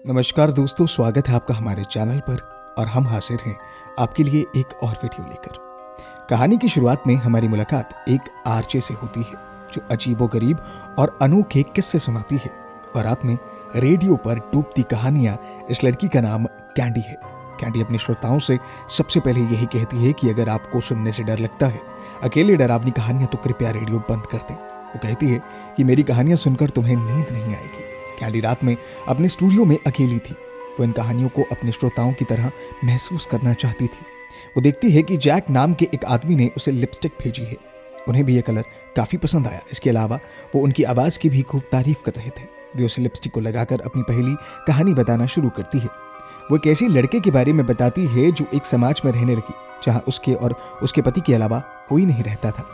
नमस्कार दोस्तों, स्वागत है आपका हमारे चैनल पर। और हम हाजिर हैं आपके लिए एक और वीडियो लेकर। कहानी की शुरुआत में हमारी मुलाकात एक आरजे से होती है जो अजीबोगरीब और अनोखे किस्से सुनाती है। और रात में रेडियो पर डूबती कहानियां। इस लड़की का नाम कैंडी है। कैंडी अपने श्रोताओं से सबसे पहले यही कहती है कि अगर आपको सुनने से डर लगता है, अकेले डरावनी कहानियां, तो कृपया रेडियो बंद कर दें। वो कहती है कि मेरी कहानियां सुनकर तुम्हें नींद नहीं आएगी। कैंडी रात में अपने स्टूडियो में अकेली थी। वो इन कहानियों को अपने श्रोताओं की तरह महसूस करना चाहती थी। वो देखती है कि जैक नाम के एक आदमी ने उसे लिपस्टिक भेजी है। उन्हें भी ये कलर काफी पसंद आया। इसके अलावा वो उनकी आवाज की भी खूब तारीफ कर रहे थे। वे उसे लिपस्टिक को लगाकर अपनी पहली कहानी बताना शुरू करती है। वो एक ऐसी लड़के के बारे में बताती है जो एक समाज में रहने लगी जहां उसके और उसके पति के अलावा कोई नहीं रहता था।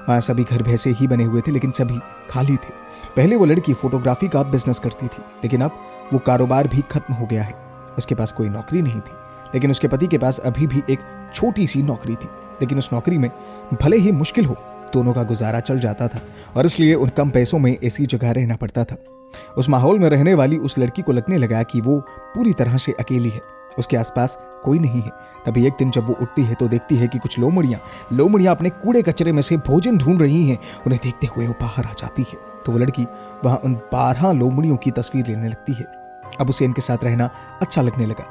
वहां सभी घर वैसे ही बने हुए थे, लेकिन सभी खाली थे। पहले वो लड़की फोटोग्राफी का बिजनेस करती थी, लेकिन अब वो कारोबार भी खत्म हो गया है। उसके पास कोई नौकरी नहीं थी, लेकिन उसके पति के पास अभी भी एक छोटी सी नौकरी थी। लेकिन उस नौकरी में भले ही मुश्किल हो, दोनों का गुजारा चल जाता था और इसलिए उन कम पैसों में ऐसी जगह रहना पड़ता था। उस माहौल में रहने वाली उस लड़की को लगने लगा कि वो पूरी तरह से अकेली है। उसके आसपास कोई नहीं है। तभी एक दिन जब वो उठती है तो देखती है कि कुछ लोमड़ियां अपने कूड़े कचरे में से भोजन ढूंढ रही हैं। उन्हें देखते हुए वो बाहर आ जाती है तो वो लड़की वहां उन 12 लोमड़ियों की तस्वीर लेने लगती है। अब उसे इनके साथ रहना अच्छा लगने लगा।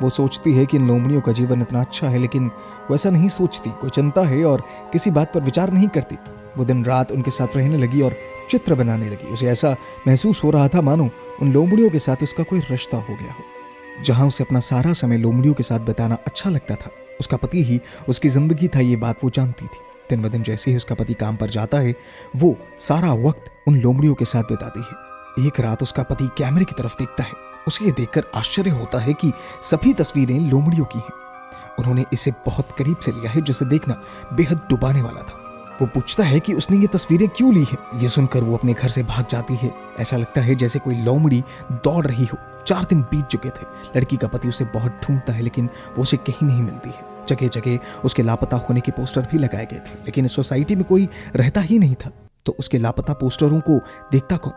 वो सोचती है कि इन लोमड़ियों का जीवन इतना अच्छा है, लेकिन वो ऐसा नहीं सोचती। कोई चिंता है और किसी बात पर विचार नहीं करती। वो दिन रात उनके साथ रहने लगी और चित्र बनाने लगी। उसे ऐसा महसूस हो रहा था मानो उन लोमड़ियों के साथ उसका कोई रिश्ता हो गया हो। जहां उसे अपना सारा समय लोमड़ियों के साथ बिताना अच्छा लगता था, उसका पति ही उसकी जिंदगी था, ये बात वो जानती थी। दिन ब दिन जैसे ही उसका पति काम पर जाता है, वो सारा वक्त उन लोमड़ियों के साथ बिताती है। एक रात उसका पति कैमरे की तरफ देखता है। उसे ये देखकर आश्चर्य होता है कि सभी तस्वीरें लोमड़ियों की हैं। उन्होंने इसे बहुत करीब से लिया है, जिसे देखना बेहद डुबाने वाला था। वो पूछता है कि उसने ये तस्वीरें क्यों ली है। ये सुनकर वो अपने घर से भाग जाती है। ऐसा लगता है जैसे कोई लोमड़ी दौड़ रही हो। 4 दिन बीत चुके थे। लड़की का पति उसे बहुत ढूंढता है, लेकिन वो उसे कहीं नहीं मिलती है। जगह जगह उसके लापता होने के पोस्टर भी लगाए गए थे, लेकिन इस सोसाइटी में कोई रहता ही नहीं था। तो उसके लापता पोस्टरों को देखता कौन?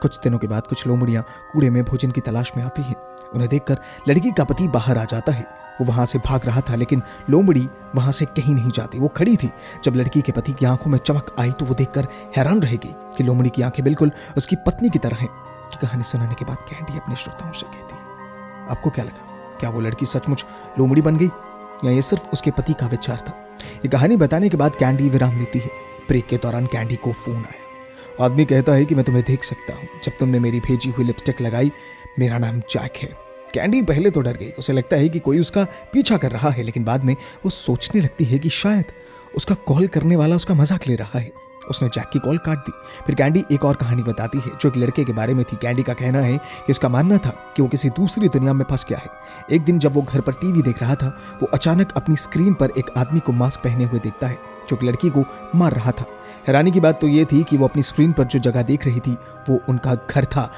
कुछ दिनों के बाद कुछ लोमड़ियां कूड़े में भोजन की तलाश में आती हैं। उन्हें देखकर लड़की का पति बाहर आ जाता है। वो वहां से भाग रहा था, लेकिन लोमड़ी वहां से कहीं नहीं जाती। वो खड़ी थी। जब लड़की के पति की आंखों में चमक आई तो वो देखकर हैरान रह गई कि लोमड़ी की आंखें बिल्कुल उसकी पत्नी की तरह हैं। कहानी सुनाने के बाद कैंडी अपने श्रोताओं से कहती है, आपको क्या लगा? क्या वो लड़की सचमुच लोमड़ी बन गई या ये सिर्फ उसके पति का विचार था? ये कहानी बताने के बाद कैंडी विराम लेती है। ब्रेक के दौरान कैंडी को फोन आया। आदमी कहता है कि मैं तुम्हें देख सकता हूं जब तुमने मेरी भेजी हुई लिपस्टिक लगाई। मेरा नाम जैक है। कैंडी पहले तो डर गई। उसे लगता है कि कोई उसका पीछा कर रहा है, लेकिन बाद में वो सोचने लगती है कि शायद उसका कॉल करने वाला उसका मजाक ले रहा है। उसने जैक की कॉल काट दी। फिर कैंडी एक और कहानी बताती है जो एक लड़के के बारे में थी। कैंडी का कहना है कि उसका मानना था कि वो किसी दूसरी दुनिया में फंस गया है। एक दिन जब वो घर पर टीवी देख रहा था, वो अचानक अपनी स्क्रीन पर एक आदमी को मास्क पहने हुए देखता है जो एक लड़की को मार रहा था। हैरानी की बात तो ये थी कि वो अपनी स्क्रीन पर जो जगह देख रही थी वो उनका घर था।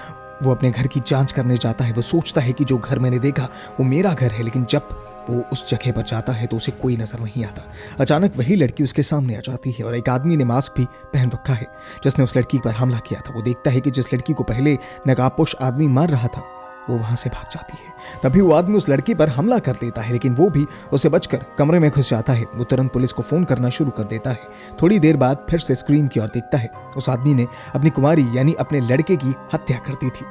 वो अपने घर की जांच करने जाता है। वो सोचता है कि जो घर मैंने देखा वो मेरा घर है, लेकिन जब वो उस जगह पर जाता है तो उसे कोई नजर नहीं आता। अचानक वही लड़की उसके सामने आ जाती है और एक आदमी ने मास्क भी पहन रखा है जिसने उस लड़की पर हमला किया था। वो देखता है कि जिस लड़की को पहले नकाबपोश आदमी मार रहा था वो वहां से भाग जाती है। तभी वो आदमी उस लड़की पर हमला कर देता है, लेकिन वो भी उसे बचकर कमरे में घुस जाता है। वो तुरंत पुलिस को फोन करना शुरू कर देता है। थोड़ी देर बाद फिर से स्क्रीन की ओर देखता है। उस आदमी ने अपनी कुमारी यानी अपने लड़के की हत्या कर दी थी।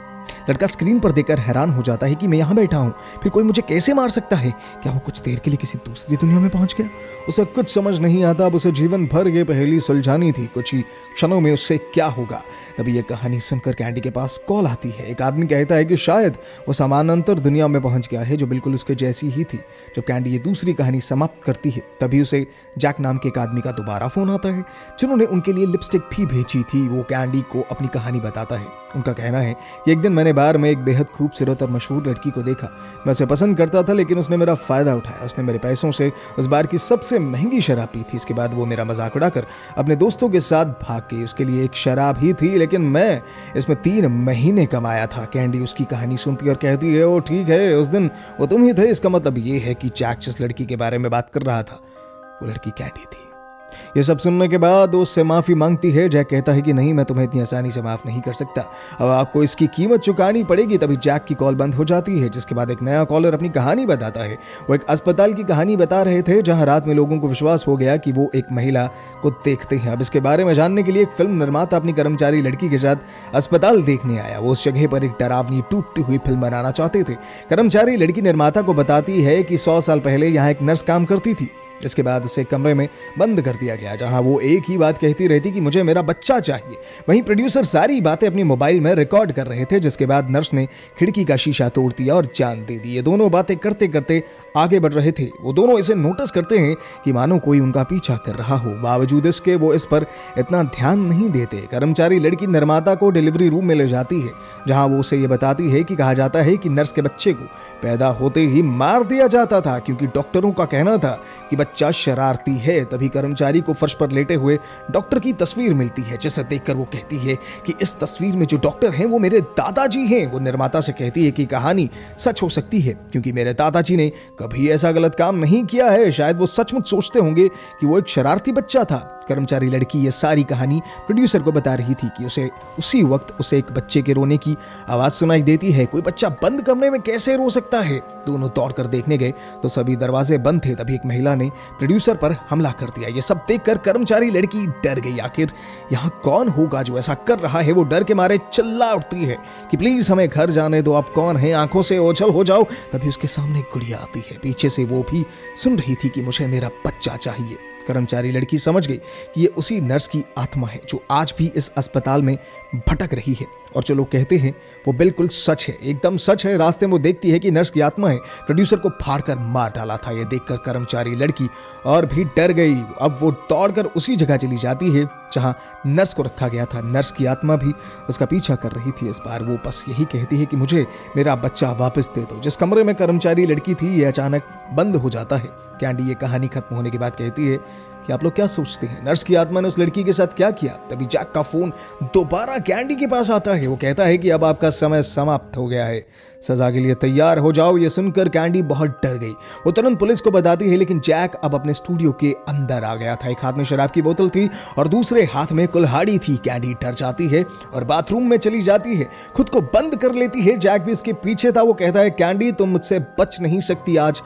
लड़का स्क्रीन पर देखकर हैरान हो जाता है कि मैं यहाँ बैठा हूँ, फिर कोई मुझे कैसे मार सकता है? क्या वो कुछ देर के लिए किसी दूसरी दुनिया में पहुंच गया? उसे कुछ समझ नहीं आता। अब उसे जीवन भर ये पहेली सुलझानी थी। कुछ ही क्षणों में उससे क्या होगा? तभी यह कहानी सुनकर कैंडी के पास कॉल आती है। एक आदमी कहता है कि शायद वो समानांतर दुनिया में पहुंच गया है जो बिल्कुल उसके जैसी ही थी। जब कैंडी ये दूसरी कहानी समाप्त करती है तभी उसे जैक नाम के एक आदमी का दोबारा फोन आता है जिन्होंने उनके लिए लिपस्टिक भी भेजी थी। वो कैंडी को अपनी कहानी बताता है। उनका कहना है कि एक दिन मैंने बार में एक बेहद खूबसूरत और मशहूर लड़की को देखा। मैं उसे पसंद करता था, लेकिन उसने मेरा फायदा उठाया। उसने मेरे पैसों से उस बार की सबसे महंगी शराब पी थी। इसके बाद वो मेरा मजाक उड़ाकर अपने दोस्तों के साथ भाग गई। उसके लिए एक शराब ही थी, लेकिन मैं इसमें 3 महीने कमाया था। कैंडी उसकी कहानी सुनती और कहती है, ओ ठीक है, उस दिन वो तुम ही थे। इसका मतलब ये है कि जैक जिस लड़की के बारे में बात कर रहा था वो लड़की कैंडी थी। ये सब सुनने के बाद उससे माफ़ी मांगती है। जैक कहता है कि नहीं, मैं तुम्हें इतनी आसानी से माफ़ नहीं कर सकता, अब आपको इसकी कीमत चुकानी पड़ेगी। तभी जैक की कॉल बंद हो जाती है, जिसके बाद एक नया कॉलर अपनी कहानी बताता है। वो एक अस्पताल की कहानी बता रहे थे जहां रात में लोगों को विश्वास हो गया कि वो एक महिला को देखते हैं। अब इसके बारे में जानने के लिए एक फिल्म निर्माता अपनी कर्मचारी लड़की के साथ अस्पताल देखने आया। वो उस जगह पर एक डरावनी टूटती हुई फिल्म बनाना चाहते थे। कर्मचारी लड़की निर्माता को बताती है कि 100 साल पहले यहाँ एक नर्स काम करती थी। इसके बाद उसे कमरे में बंद कर दिया गया जहां वो एक ही बात कहती रहती कि मुझे मेरा बच्चा चाहिए। वहीं प्रोड्यूसर सारी बातें अपनी मोबाइल में रिकॉर्ड कर रहे थे, जिसके बाद नर्स ने खिड़की का शीशा तोड़ दिया और जान दे दी। ये दोनों बातें करते करते आगे बढ़ रहे थे। वो दोनों इसे नोटिस करते हैं कि मानो कोई उनका पीछा कर रहा हो। बावजूद इसके वो इस पर इतना ध्यान नहीं देते। कर्मचारी लड़की निर्माता को डिलीवरी रूम में ले जाती है, जहां वो उसे ये बताती है कि कहा जाता है कि नर्स के बच्चे को पैदा होते ही मार दिया जाता था, क्योंकि डॉक्टरों का कहना था कि बच्चा शरारती है। तभी कर्मचारी को फर्श पर लेटे हुए डॉक्टर की तस्वीर मिलती है, जिसे देखकर वो कहती है कि इस तस्वीर में जो डॉक्टर हैं वो मेरे दादाजी हैं। वो निर्माता से कहती है कि कहानी सच हो सकती है, क्योंकि मेरे दादाजी ने कभी ऐसा गलत काम नहीं किया है। शायद वो सचमुच सोचते होंगे कि वो एक शरारती बच्चा था। कर्मचारी लड़की ये सारी कहानी प्रोड्यूसर को बता रही थी कि उसे उसी वक्त उसे एक बच्चे के रोने की आवाज सुनाई देती है। कोई बच्चा बंद कमरे में कैसे रो सकता है? दोनों दौड़कर देखने गए तो सभी दरवाजे बंद थे। तभी एक महिला ने प्रोड्यूसर पर हमला कर दिया। ये सब देखकर कर्मचारी लड़की डर गई। आखिर यहाँ कौन होगा जो ऐसा कर रहा है? वो डर के मारे चिल्ला उठती है कि प्लीज हमें घर जाने दो, आप कौन हैं? आंखों से ओझल हो जाओ। तभी उसके सामने गुड़िया आती है। पीछे से वो भी सुन रही थी कि मुझे मेरा बच्चा चाहिए। कर्मचारी लड़की समझ गई कि ये उसी नर्स की आत्मा है जो आज भी इस अस्पताल में भटक रही है। और जो लोग कहते हैं वो बिल्कुल सच है, एकदम सच है। रास्ते में वो देखती है कि नर्स की आत्मा है प्रोड्यूसर को फाड़कर मार डाला था। ये देखकर कर्मचारी लड़की और भी डर गई। अब वो दौड़कर उसी जगह चली जाती है जहां नर्स को रखा गया था। नर्स की आत्मा भी उसका पीछा कर रही थी। इस बार वो बस यही कहती है कि मुझे मेरा बच्चा वापस दे दो। जिस कमरे में कर्मचारी लड़की थी ये अचानक बंद हो जाता है। कैंडी ये कहानी खत्म होने के बाद कहती है कि आप लोग क्या सोचते हैं नर्स की आत्मा ने उस लड़की के साथ क्या किया? तभी जैक का फोन दोबारा कैंडी के पास आता है। वो कहता है कि अब आपका समय समाप्त हो गया है, सजा के लिए तैयार हो जाओ। ये सुनकर कैंडी बहुत डर गई। वो तुरंत पुलिस को बताती है, लेकिन जैक अब अपने स्टूडियो के अंदर आ गया था। एक हाथ में शराब की बोतल थी और दूसरे हाथ में कुल्हाड़ी थी। कैंडी डर जाती है और बाथरूम में चली जाती है, खुद को बंद कर लेती है। जैक भी इसके पीछे था। वो कहता है कैंडी तुम मुझसे बच नहीं सकती, आज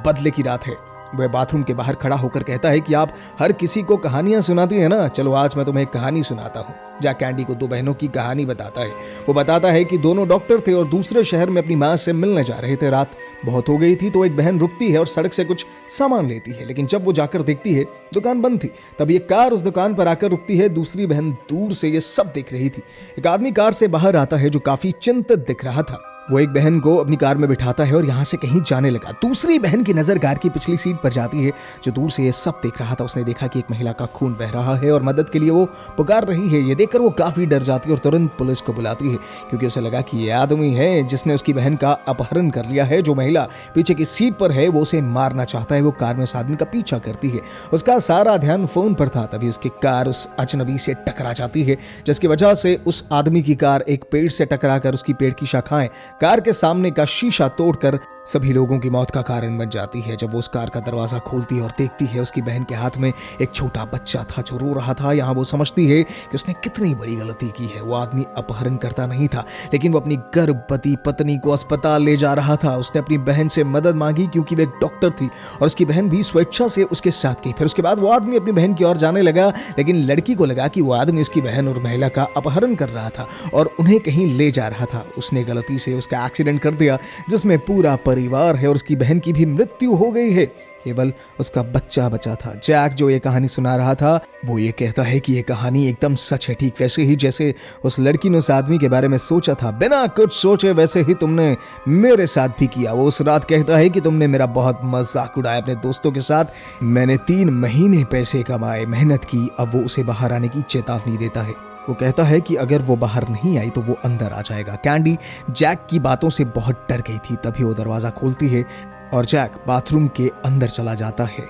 बदले की रात है। वह बाथरूम के बाहर खड़ा होकर कहता है कि आप हर किसी को कहानियां सुनाती हैं ना, चलो आज मैं तुम्हें एक कहानी सुनाता हूँ। जैक कैंडी को दो बहनों की कहानी बताता है। वो बताता है कि दोनों डॉक्टर थे और दूसरे शहर में अपनी माँ से मिलने जा रहे थे। रात बहुत हो गई थी तो एक बहन रुकती है और सड़क से कुछ सामान लेती है, लेकिन जब वो जाकर देखती है दुकान बंद थी। तब ये कार उस दुकान पर आकर रुकती है। दूसरी बहन दूर से ये सब देख रही थी। एक आदमी कार से बाहर आता है जो काफी चिंतित दिख रहा था। वो एक बहन को अपनी कार में बिठाता है और यहाँ से कहीं जाने लगा। दूसरी बहन की नजर कार की पिछली सीट पर जाती है। जो दूर से ये सब देख रहा था उसने देखा कि एक महिला का खून बह रहा है और मदद के लिए वो पुकार रही है। ये देखकर वो काफी डर जाती है और तुरंत पुलिस को बुलाती है, क्योंकि उसे लगा कि ये आदमी है जिसने उसकी बहन का अपहरण कर लिया है। जो महिला पीछे की सीट पर है वो उसे मारना चाहता है। वो कार में उस आदमी का पीछा करती है। उसका सारा ध्यान फोन पर था। तभी उसकी कार उस अजनबी से टकरा जाती है, जिसकी वजह से उस आदमी की कार एक पेड़ से टकराकर उसकी पेड़ की शाखाएं कार के सामने का शीशा तोड़कर सभी लोगों की मौत का कारण बन जाती है। जब वो उस कार का दरवाजा खोलती है और देखती है उसकी बहन के हाथ में एक छोटा बच्चा था जो रो रहा था। यहाँ वो समझती है कि उसने कितनी बड़ी गलती की है। वो आदमी अपहरण करता नहीं था, लेकिन वो अपनी गर्भवती पत्नी को अस्पताल ले जा रहा था। उसने अपनी बहन से मदद मांगी क्योंकि वो एक डॉक्टर थी और उसकी बहन भी स्वेच्छा से उसके साथ गई। फिर उसके बाद वो आदमी अपनी बहन की ओर जाने लगा, लेकिन लड़की को लगा कि वो आदमी उसकी बहन और महिला का अपहरण कर रहा था और उन्हें कहीं ले जा रहा था। उसने गलती से उसका एक्सीडेंट कर दिया, जिसमें पूरा परिवार है और उसकी बहन की भी मृत्यु हो गई है। केवल उसका बच्चा बचा था। जैक जो ये कहानी सुना रहा था वो ये कहता है कि ये कहानी एकदम सच है, ठीक वैसे ही जैसे उस लड़की ने उस आदमी के बारे में सोचा था। बिना कुछ सोचे वैसे ही तुमने मेरे साथ भी किया। वो उस रात कहता है कि तुमने मेरा बहुत मजाक उड़ाया अपने दोस्तों के साथ। मैंने 3 महीने पैसे कमाए, मेहनत की। अब वो उसे बाहर आने की चेतावनी देता है। वो कहता है कि अगर वो बाहर नहीं आई तो वो अंदर आ जाएगा। कैंडी जैक की बातों से बहुत डर गई थी। तभी वो दरवाजा खोलती है और जैक बाथरूम के अंदर चला जाता है।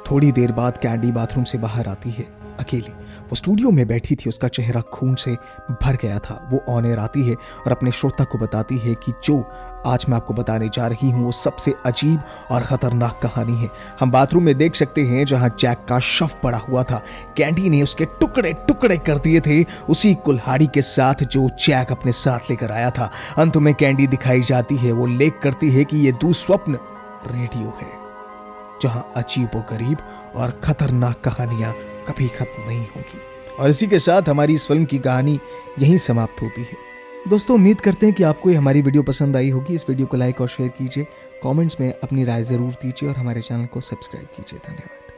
थोड़ी देर बाद कैंडी बाथरूम से बाहर आती है अकेली। वो स्टूडियो में बैठी थी, उसका चेहरा खून से भर गया था। वो ऑन एयर आती है और अपने श्रोता को बताती है कि जो आज मैं आपको बताने जा रही हूँ वो सबसे अजीब और खतरनाक कहानी है। हम बाथरूम में देख सकते हैं जहाँ जैक का शव पड़ा हुआ था। कैंडी ने उसके टुकड़े टुकड़े कर दिए थे, उसी कुल्हाड़ी के साथ जो जैक अपने साथ लेकर आया था। अंत में कैंडी दिखाई जाती है, वो लेख करती है कि ये दुस्वप्न रेडियो है, जहां अजीबोगरीब और खतरनाक कहानियां कभी खत्म नहीं होगी। और इसी के साथ हमारी इस फिल्म की कहानी यहीं समाप्त होती है। दोस्तों, उम्मीद करते हैं कि आपको ये हमारी वीडियो पसंद आई होगी। इस वीडियो को लाइक और शेयर कीजिए, कमेंट्स में अपनी राय जरूर दीजिए और हमारे चैनल को सब्सक्राइब कीजिए। धन्यवाद।